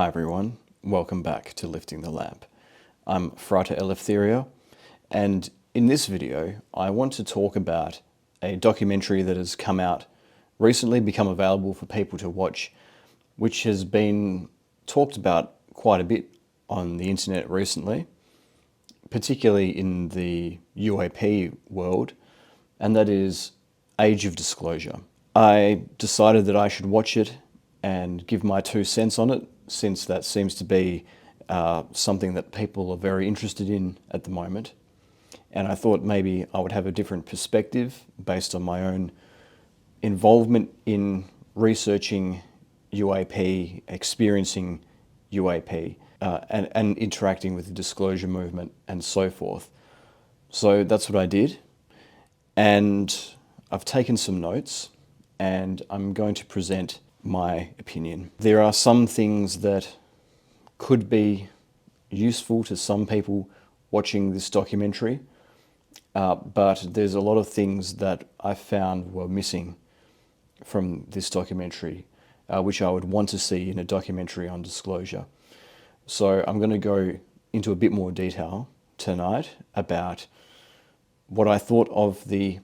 Hi everyone, welcome back to Lifting the Lamp. I'm Frater Eleftherio, and in this video I want to talk about a documentary that has come out recently, become available for people to watch, which has been talked about quite a bit on the internet recently, particularly in the UAP world, and that is Age of Disclosure. I decided that I should watch it and give my 2 cents on it, since that seems to be something that people are very interested in at the moment. And I thought maybe I would have a different perspective based on my own involvement in researching UAP, experiencing UAP, and interacting with the disclosure movement and so forth. So that's what I did. And I've taken some notes and I'm going to present my opinion. There are some things that could be useful to some people watching this documentary, but there's a lot of things that I found were missing from this documentary, which I would want to see in a documentary on disclosure. So I'm going to go into a bit more detail tonight about what I thought of the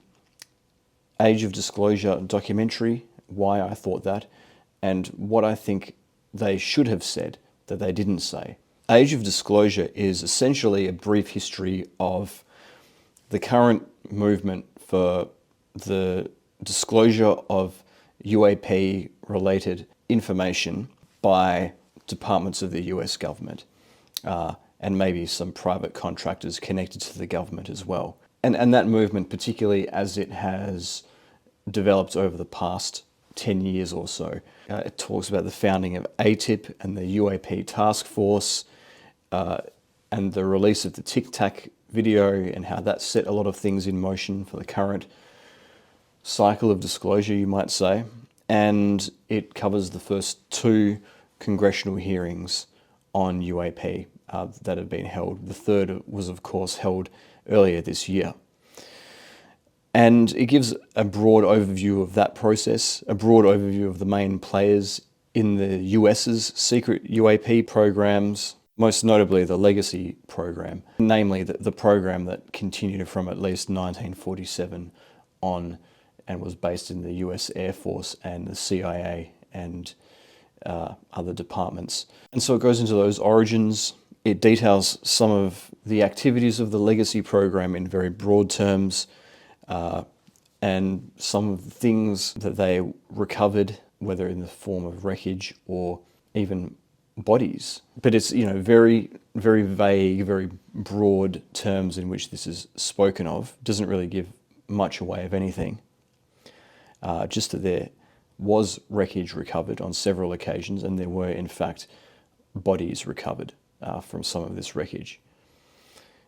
Age of Disclosure documentary, why I thought that, and what I think they should have said that they didn't say. Age of Disclosure is essentially a brief history of the current movement for the disclosure of UAP-related information by departments of the US government, and maybe some private contractors connected to the government as well. And that movement, particularly as it has developed over the past 10 years or so. It talks about the founding of AATIP and the UAP Task Force, and the release of the Tic Tac video and how that set a lot of things in motion for the current cycle of disclosure, you might say. And it covers the first 2 congressional hearings on UAP that have been held. The third was, of course, held earlier this year. And it gives a broad overview of that process, a broad overview of the main players in the US's secret UAP programs, most notably the Legacy program, namely the program that continued from at least 1947 on and was based in the US Air Force and the CIA and other departments. And so it goes into those origins. It details some of the activities of the Legacy program in very broad terms, and some of the things that they recovered, whether in the form of wreckage or even bodies. But it's, very, very vague, very broad terms in which this is spoken of. It doesn't really give much away of anything. Just that there was wreckage recovered on several occasions, and there were, in fact, bodies recovered from some of this wreckage.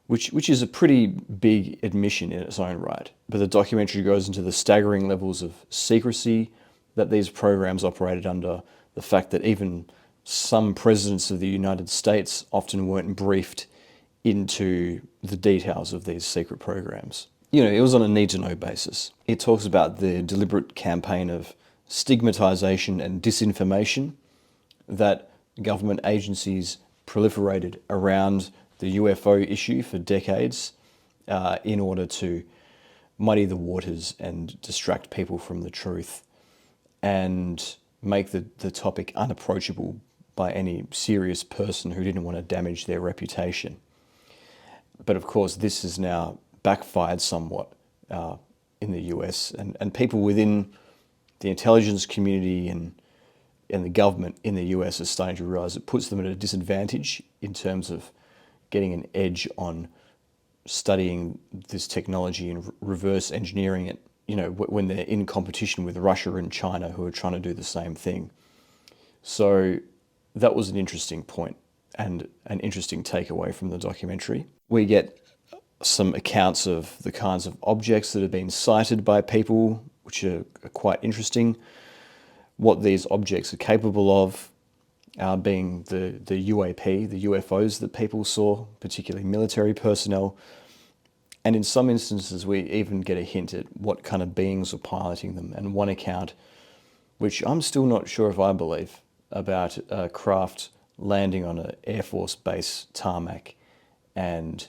Which is a pretty big admission in its own right. But the documentary goes into the staggering levels of secrecy that these programs operated under, the fact that even some presidents of the United States often weren't briefed into the details of these secret programs. It was on a need-to-know basis. It talks about the deliberate campaign of stigmatization and disinformation that government agencies proliferated around the UFO issue for decades in order to muddy the waters and distract people from the truth and make the topic unapproachable by any serious person who didn't want to damage their reputation. But of course, this has now backfired somewhat in the US, and people within the intelligence community and the government in the US are starting to realize it puts them at a disadvantage in terms of getting an edge on studying this technology and reverse engineering it, when they're in competition with Russia and China, who are trying to do the same thing. So that was an interesting point and an interesting takeaway from the documentary. We get some accounts of the kinds of objects that have been sighted by people, which are quite interesting, what these objects are capable of, being the UAP, the UFOs that people saw, particularly military personnel. And in some instances, we even get a hint at what kind of beings were piloting them. And one account, which I'm still not sure if I believe, about a craft landing on an Air Force base tarmac and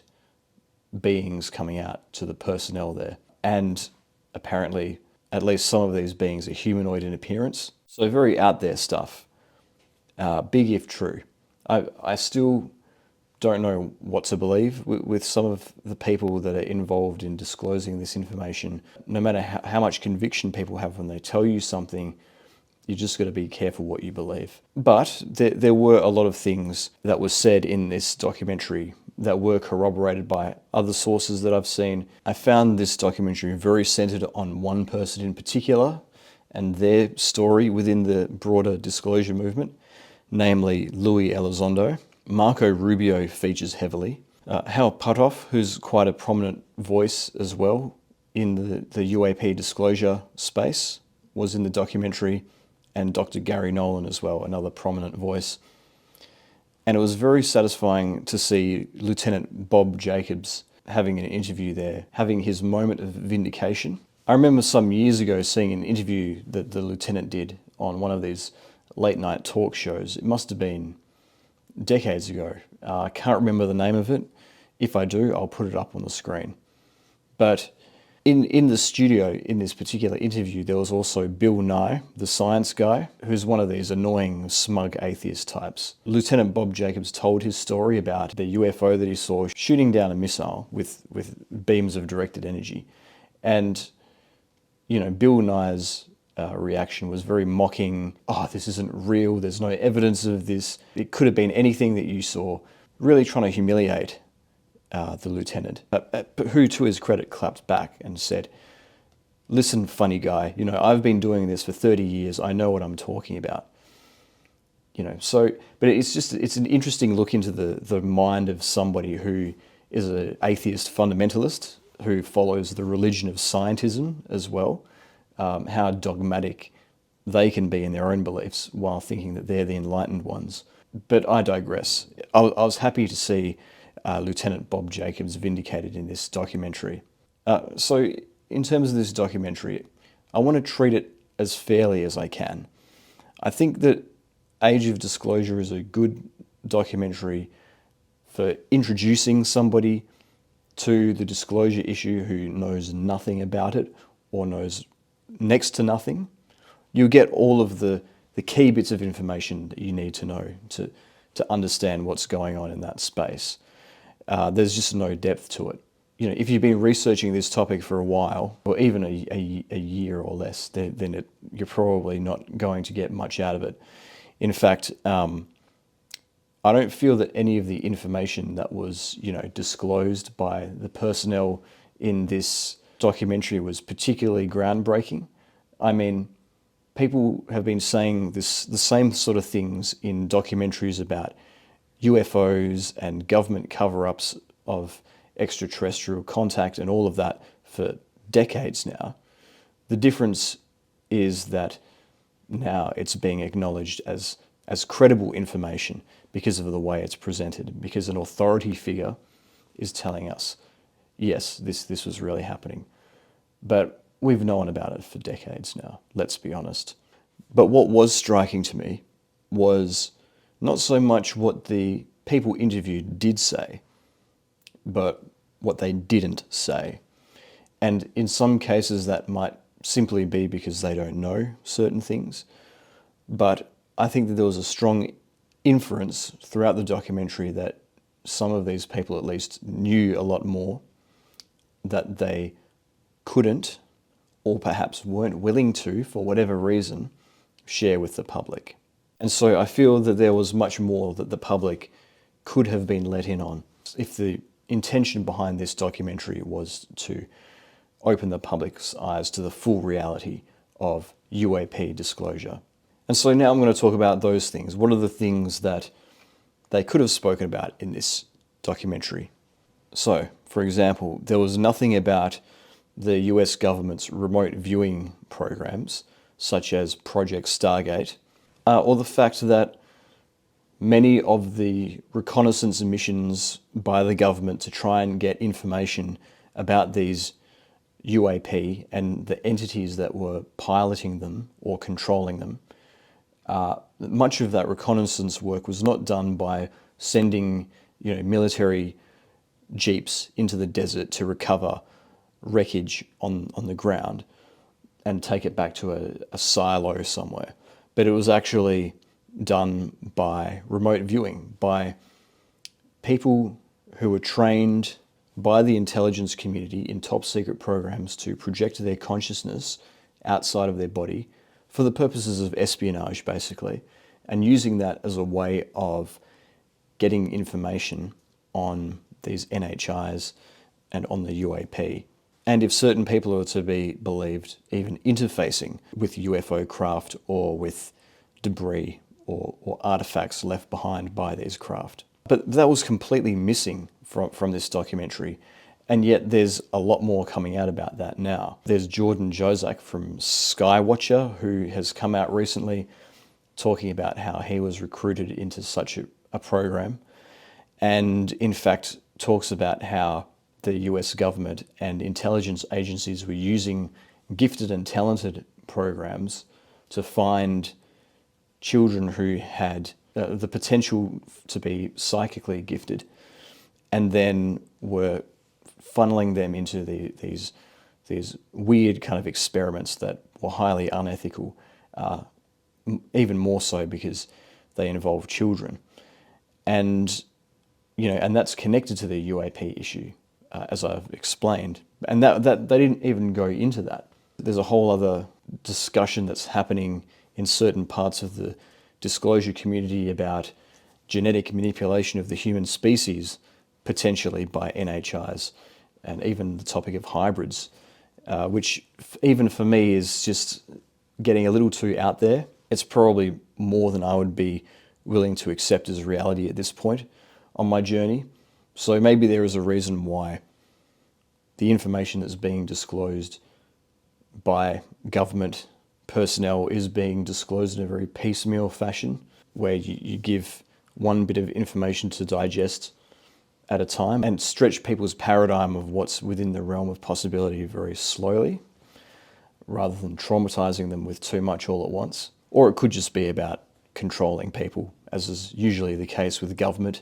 beings coming out to the personnel there. And apparently, at least some of these beings are humanoid in appearance. So very out there stuff. Big if true. I still don't know what to believe with some of the people that are involved in disclosing this information. No matter how much conviction people have when they tell you something, you just got to be careful what you believe. But there were a lot of things that were said in this documentary that were corroborated by other sources that I've seen. I found this documentary very centered on one person in particular and their story within the broader disclosure movement, namely Lue Elizondo. Marco Rubio features heavily. Hal Puthoff, who's quite a prominent voice as well in the UAP disclosure space, was in the documentary, and Dr. Garry Nolan as well, another prominent voice. And it was very satisfying to see Lieutenant Bob Jacobs having an interview there, having his moment of vindication. I remember some years ago seeing an interview that the lieutenant did on one of these late night talk shows. It must have been decades ago. I can't remember the name of it. If I do, I'll put it up on the screen. But in the studio, in this particular interview, there was also Bill Nye, the science guy, who's one of these annoying, smug atheist types. Lieutenant Bob Jacobs told his story about the UFO that he saw shooting down a missile with beams of directed energy. And, you know, Bill Nye's reaction was very mocking. Oh, this isn't real. There's no evidence of this. It could have been anything that you saw. Really trying to humiliate the lieutenant, but who, to his credit, clapped back and said, "Listen, funny guy. You know, I've been doing this for 30 years. I know what I'm talking about." You know, so, but it's an interesting look into the mind of somebody who is an atheist fundamentalist who follows the religion of scientism as well. How dogmatic they can be in their own beliefs while thinking that they're the enlightened ones. But I digress. I was happy to see Lieutenant Bob Jacobs vindicated in this documentary. So in terms of this documentary, I want to treat it as fairly as I can. I think that Age of Disclosure is a good documentary for introducing somebody to the disclosure issue who knows nothing about it or knows next to nothing. You'll get all of the key bits of information that you need to know to understand what's going on in that space. There's just no depth to it. You know, if you've been researching this topic for a while, or even a year or less, then you're probably not going to get much out of it. In fact, I don't feel that any of the information that was, you know, disclosed by the personnel in this documentary was particularly groundbreaking. I mean, people have been saying the same sort of things in documentaries about UFOs and government cover-ups of extraterrestrial contact and all of that for decades now. The difference is that now it's being acknowledged as credible information because of the way it's presented, because an authority figure is telling us, yes, this was really happening. But we've known about it for decades now, let's be honest. But what was striking to me was not so much what the people interviewed did say, but what they didn't say. And in some cases that might simply be because they don't know certain things. But I think that there was a strong inference throughout the documentary that some of these people at least knew a lot more that they couldn't, or perhaps weren't willing to, for whatever reason, share with the public. And so I feel that there was much more that the public could have been let in on if the intention behind this documentary was to open the public's eyes to the full reality of UAP disclosure. And so now I'm going to talk about those things. What are the things that they could have spoken about in this documentary? So, for example, there was nothing about the US government's remote viewing programs, such as Project Stargate, or the fact that many of the reconnaissance missions by the government to try and get information about these UAP and the entities that were piloting them or controlling them much of that reconnaissance work was not done by sending, military jeeps into the desert to recover wreckage on the ground and take it back to a silo somewhere. But it was actually done by remote viewing, by people who were trained by the intelligence community in top secret programs to project their consciousness outside of their body for the purposes of espionage, basically, and using that as a way of getting information on these NHIs and on the UAP. And if certain people are to be believed even interfacing with UFO craft or with debris or artifacts left behind by these craft. But that was completely missing from this documentary. And yet there's a lot more coming out about that now. There's Jordan Jozak from Skywatcher, who has come out recently talking about how he was recruited into such a program, and in fact talks about how the US government and intelligence agencies were using gifted and talented programs to find children who had the potential to be psychically gifted, and then were funneling them into these weird kind of experiments that were highly unethical, even more so because they involve children. And that's connected to the UAP issue, as I've explained. And that they didn't even go into that. There's a whole other discussion that's happening in certain parts of the disclosure community about genetic manipulation of the human species, potentially by NHIs, and even the topic of hybrids, which even for me is just getting a little too out there. It's probably more than I would be willing to accept as reality at this point on my journey. So maybe there is a reason why the information that's being disclosed by government personnel is being disclosed in a very piecemeal fashion, where you give one bit of information to digest at a time and stretch people's paradigm of what's within the realm of possibility very slowly, rather than traumatizing them with too much all at once. Or it could just be about controlling people, as is usually the case with government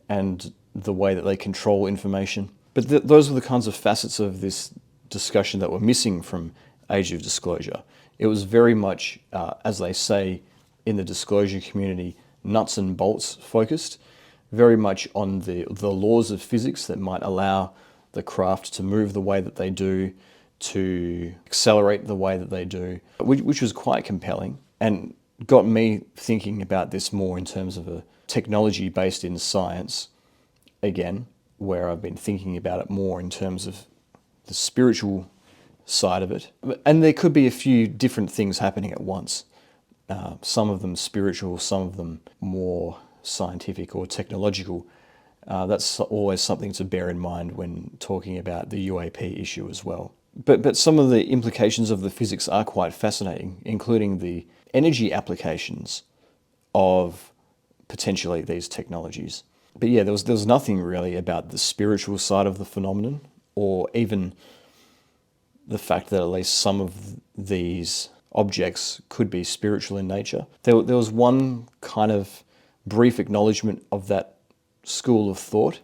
and the way that they control information. But those were the kinds of facets of this discussion that were missing from Age of Disclosure. It was very much, as they say in the disclosure community, nuts and bolts focused, very much on the laws of physics that might allow the craft to move the way that they do, to accelerate the way that they do, which was quite compelling and got me thinking about this more in terms of a technology based in science, again, where I've been thinking about it more in terms of the spiritual side of it. And there could be a few different things happening at once. Some of them spiritual, some of them more scientific or technological. That's always something to bear in mind when talking about the UAP issue as well. But some of the implications of the physics are quite fascinating, including the energy applications of potentially these technologies. But yeah, there was nothing really about the spiritual side of the phenomenon, or even the fact that at least some of these objects could be spiritual in nature. There was one kind of brief acknowledgement of that school of thought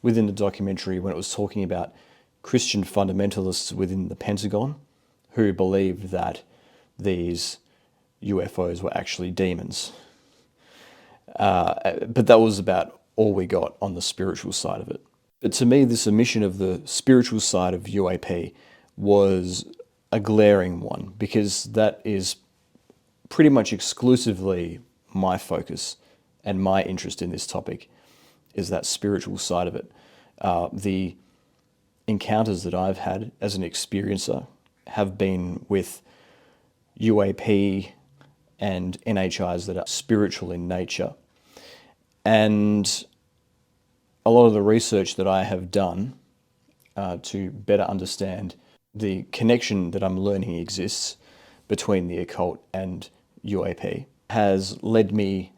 within the documentary when it was talking about Christian fundamentalists within the Pentagon who believed that these UFOs were actually demons. But that was about all we got on the spiritual side of it. But to me, this omission of the spiritual side of UAP was a glaring one, because that is pretty much exclusively my focus and my interest in this topic, is that spiritual side of it. The encounters that I've had as an experiencer have been with UAP and NHIs that are spiritual in nature. And a lot of the research that I have done to better understand the connection that I'm learning exists between the occult and UAP has led me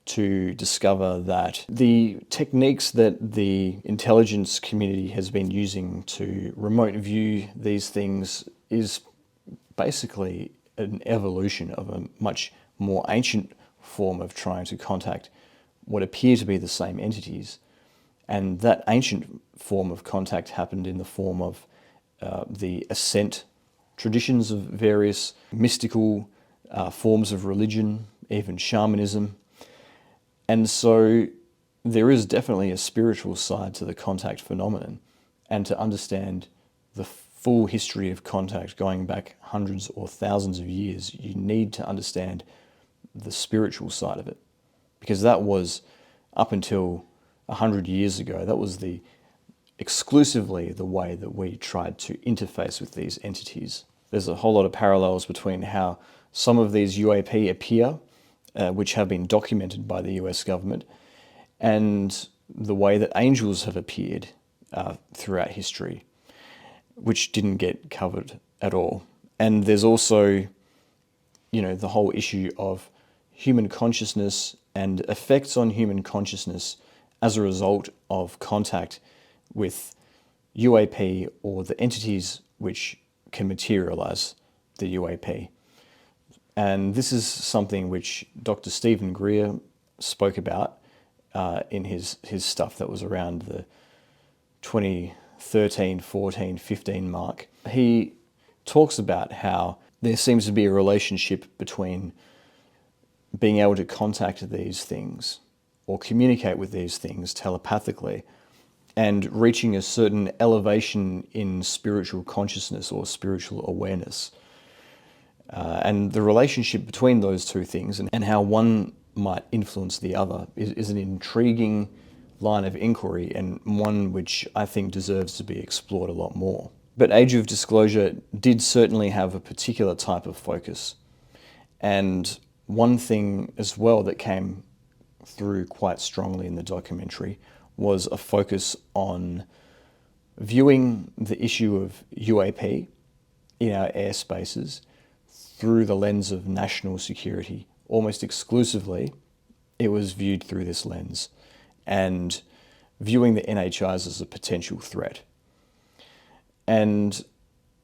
to discover that the techniques that the intelligence community has been using to remote view these things is basically an evolution of a much more ancient form of trying to contact what appear to be the same entities. And that ancient form of contact happened in the form of the ascent traditions of various mystical forms of religion, even shamanism. And so there is definitely a spiritual side to the contact phenomenon. And to understand the full history of contact going back hundreds or thousands of years, you need to understand the spiritual side of it. Because that was, up until 100 years ago, that was exclusively the way that we tried to interface with these entities. There's a whole lot of parallels between how some of these UAP appear, which have been documented by the US government, and the way that angels have appeared throughout history, which didn't get covered at all. And there's also, the whole issue of human consciousness and effects on human consciousness as a result of contact with UAP or the entities which can materialize the UAP. And this is something which Dr. Stephen Greer spoke about in his stuff that was around the 2013, 14, 15 mark. He talks about how there seems to be a relationship between being able to contact these things or communicate with these things telepathically and reaching a certain elevation in spiritual consciousness or spiritual awareness. And the relationship between those two things and how one might influence the other is an intriguing line of inquiry, and one which I think deserves to be explored a lot more. But Age of Disclosure did certainly have a particular type of focus. And one thing as well that came through quite strongly in the documentary was a focus on viewing the issue of UAP in our airspaces through the lens of national security. Almost exclusively, it was viewed through this lens, and viewing the NHIs as a potential threat. And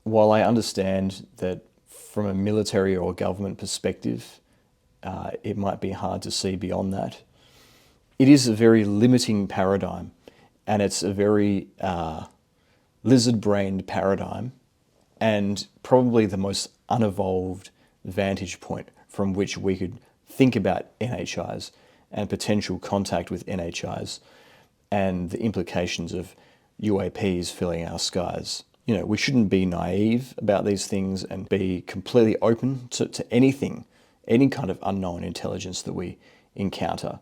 while I understand that from a military or government perspective, it might be hard to see beyond that, it is a very limiting paradigm, and it's a very lizard-brained paradigm, and probably the most unevolved vantage point from which we could think about NHIs and potential contact with NHIs and the implications of UAPs filling our skies. We shouldn't be naive about these things and be completely open to anything, any kind of unknown intelligence that we encounter.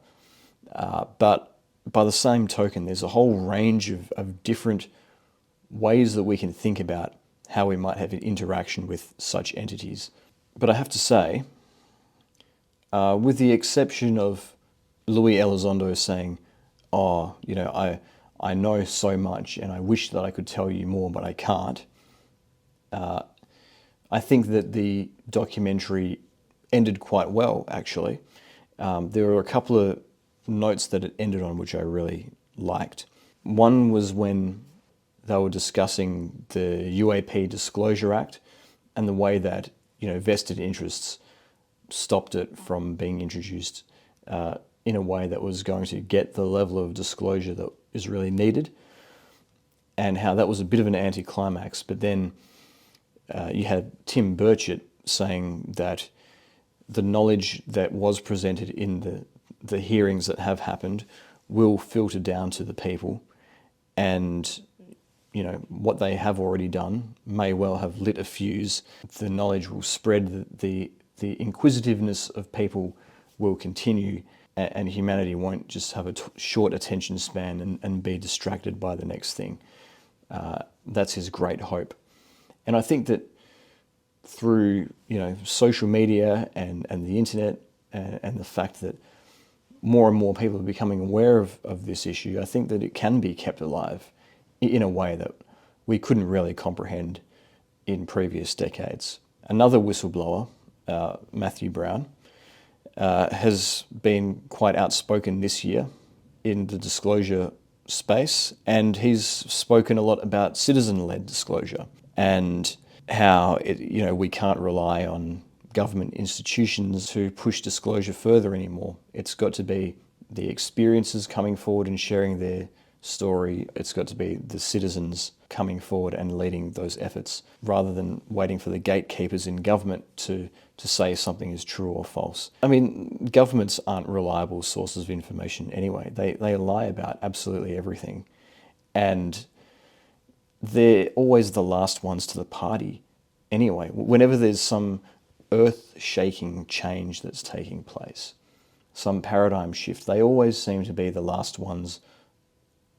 But by the same token, there's a whole range of different ways that we can think about how we might have an interaction with such entities. But I have to say, with the exception of Lue Elizondo saying, I know so much and I wish that I could tell you more, but I can't, I think that the documentary ended quite well, actually. There were a couple of notes that it ended on which I really liked. One was when they were discussing the UAP Disclosure Act and the way that vested interests stopped it from being introduced in a way that was going to get the level of disclosure that is really needed, and how that was a bit of an anticlimax. But then you had Tim Burchett saying that the knowledge that was presented in the hearings that have happened will filter down to the people, and what they have already done may well have lit a fuse. The knowledge will spread, the inquisitiveness of people will continue, and humanity won't just have a short attention span and be distracted by the next thing. That's his great hope. And I think that through social media and the internet and the fact that more and more people are becoming aware of this issue, I think that it can be kept alive in a way that we couldn't really comprehend in previous decades. Another whistleblower, Matthew Brown, has been quite outspoken this year in the disclosure space, and he's spoken a lot about citizen-led disclosure and how we can't rely on government institutions to push disclosure further anymore. It's got to be the experiences coming forward and sharing their story. It's got to be the citizens coming forward and leading those efforts, rather than waiting for the gatekeepers in government to say something is true or false. I mean, governments aren't reliable sources of information anyway. They lie about absolutely everything. And they're always the last ones to the party anyway. Whenever there's some earth-shaking change that's taking place, some paradigm shift, they always seem to be the last ones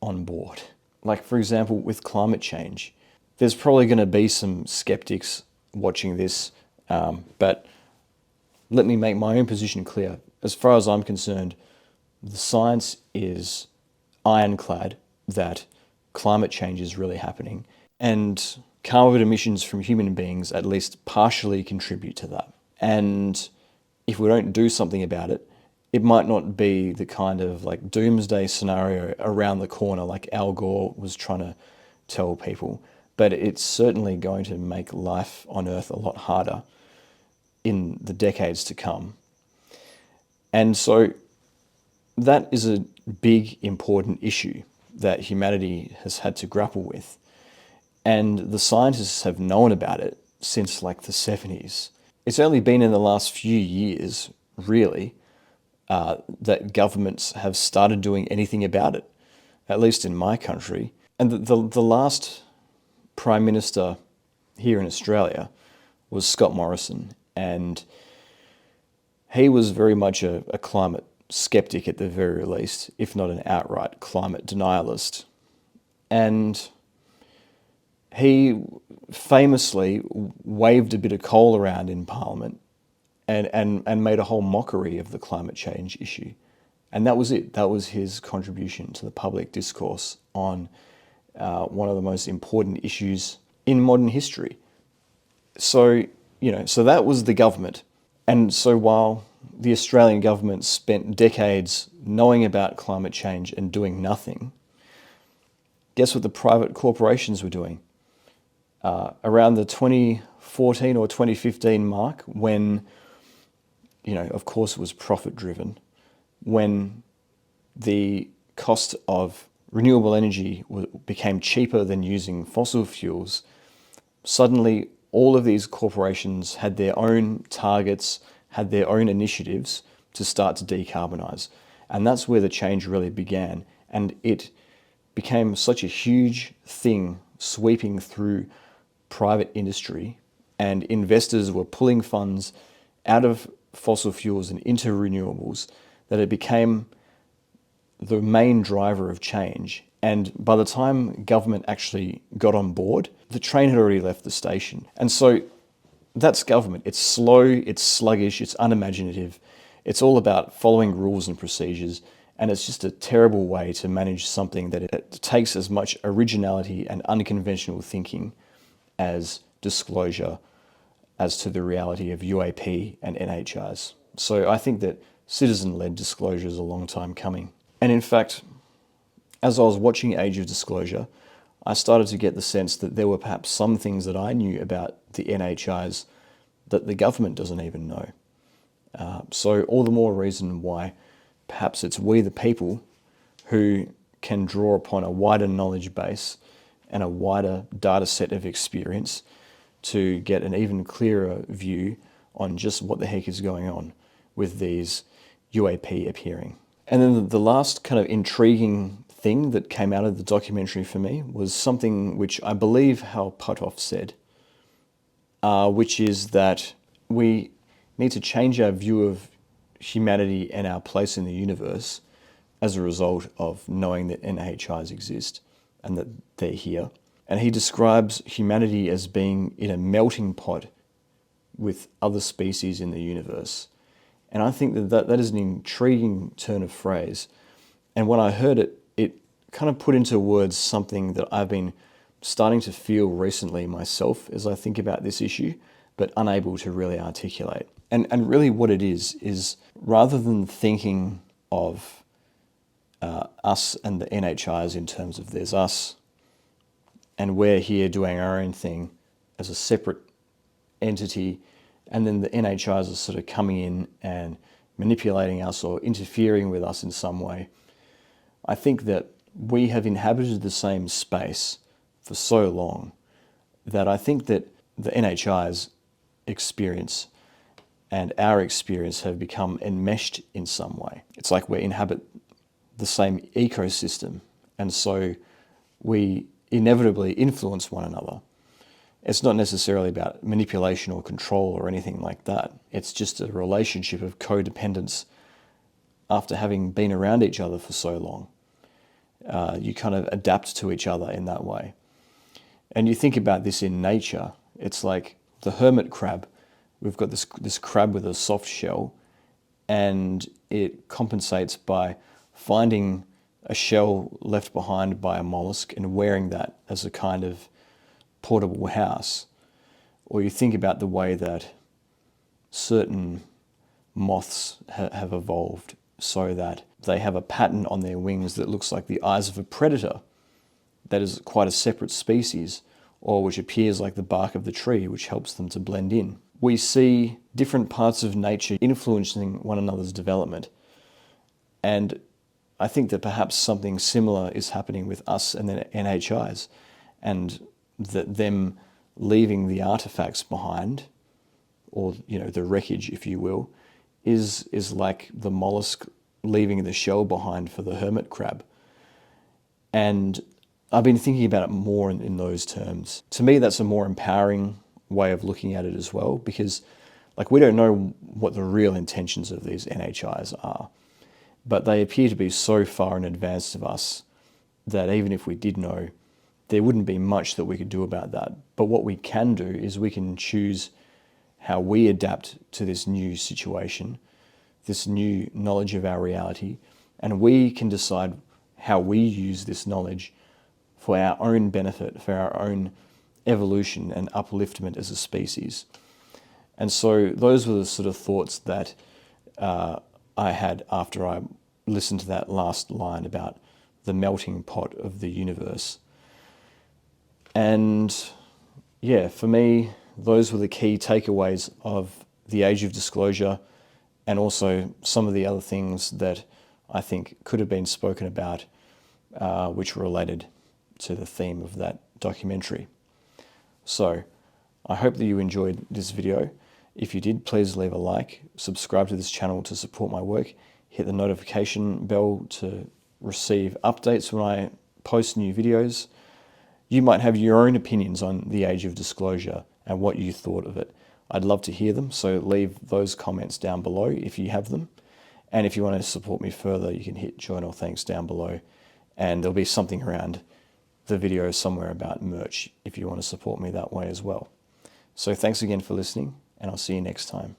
on board. Like, for example, with climate change, there's probably going to be some skeptics watching this, but let me make my own position clear. As far as I'm concerned, the science is ironclad that climate change is really happening, and carbon emissions from human beings at least partially contribute to that. And if we don't do something about it, it might not be the kind of like doomsday scenario around the corner like Al Gore was trying to tell people, but it's certainly going to make life on Earth a lot harder in the decades to come. And so that is a big, important issue that humanity has had to grapple with. And the scientists have known about it since like the 70s. It's only been in the last few years, really, that governments have started doing anything about it, at least in my country. And the last Prime Minister here in Australia was Scott Morrison, and he was very much a climate skeptic at the very least, if not an outright climate denialist. And he famously waved a bit of coal around in Parliament and made a whole mockery of the climate change issue. And that was it. That was his contribution to the public discourse on one of the most important issues in modern history. So, so that was the government. And so while the Australian government spent decades knowing about climate change and doing nothing, guess what the private corporations were doing? Around the 2014 or 2015 mark, when, of course it was profit driven, when the cost of renewable energy became cheaper than using fossil fuels, suddenly all of these corporations had their own targets, had their own initiatives to start to decarbonize. And that's where the change really began. And it became such a huge thing sweeping through private industry, and investors were pulling funds out of fossil fuels and into renewables, that it became the main driver of change. And by the time government actually got on board, the train had already left the station. And so that's government. It's slow, it's sluggish, it's unimaginative. It's all about following rules and procedures. And it's just a terrible way to manage something that it takes as much originality and unconventional thinking as disclosure as to the reality of UAP and NHIs. So I think that citizen-led disclosure is a long time coming. And in fact, as I was watching Age of Disclosure, I started to get the sense that there were perhaps some things that I knew about the NHIs that the government doesn't even know. So all the more reason why perhaps it's we the people who can draw upon a wider knowledge base and a wider data set of experience to get an even clearer view on just what the heck is going on with these UAP appearing. And then the last kind of intriguing thing that came out of the documentary for me was something which I believe Hal Puthoff said, which is that we need to change our view of humanity and our place in the universe as a result of knowing that NHIs exist and that they're here. And he describes humanity as being in a melting pot with other species in the universe. And I think that is an intriguing turn of phrase. And when I heard it, it kind of put into words something that I've been starting to feel recently myself as I think about this issue, but unable to really articulate. And really what it is rather than thinking of us and the NHIs in terms of there's us and we're here doing our own thing as a separate entity and then the NHIs are sort of coming in and manipulating us or interfering with us in some way. I think that we have inhabited the same space for so long that I think that the NHI's experience and our experience have become enmeshed in some way. It's like we inhabit the same ecosystem, and so we inevitably influence one another. It's not necessarily about manipulation or control or anything like that. It's just a relationship of codependence after having been around each other for so long. You kind of adapt to each other in that way. And you think about this in nature, it's like the hermit crab. We've got this crab with a soft shell, and it compensates by finding a shell left behind by a mollusk and wearing that as a kind of portable house. Or you think about the way that certain moths have evolved so that they have a pattern on their wings that looks like the eyes of a predator that is quite a separate species, or which appears like the bark of the tree, which helps them to blend in. We see different parts of nature influencing one another's development. And I think that perhaps something similar is happening with us and the NHIs, and that them leaving the artifacts behind, or the wreckage, if you will, is like the mollusk leaving the shell behind for the hermit crab. And I've been thinking about it more in those terms. To me, that's a more empowering way of looking at it as well, because we don't know what the real intentions of these NHIs are, but they appear to be so far in advance of us that even if we did know, there wouldn't be much that we could do about that. But what we can do is we can choose how we adapt to this new situation, this new knowledge of our reality, and we can decide how we use this knowledge for our own benefit, for our own evolution and upliftment as a species. And so those were the sort of thoughts that I had after I listened to that last line about the melting pot of the universe. And yeah, for me, those were the key takeaways of the Age of Disclosure, and also some of the other things that I think could have been spoken about, which were related to the theme of that documentary. So I hope that you enjoyed this video. If you did, please leave a like, subscribe to this channel to support my work, hit the notification bell to receive updates when I post new videos. You might have your own opinions on the Age of Disclosure and what you thought of it. I'd love to hear them, so leave those comments down below if you have them. And if you want to support me further, you can hit join or thanks down below, and there'll be something around the video somewhere about merch if you want to support me that way as well. So thanks again for listening, and I'll see you next time.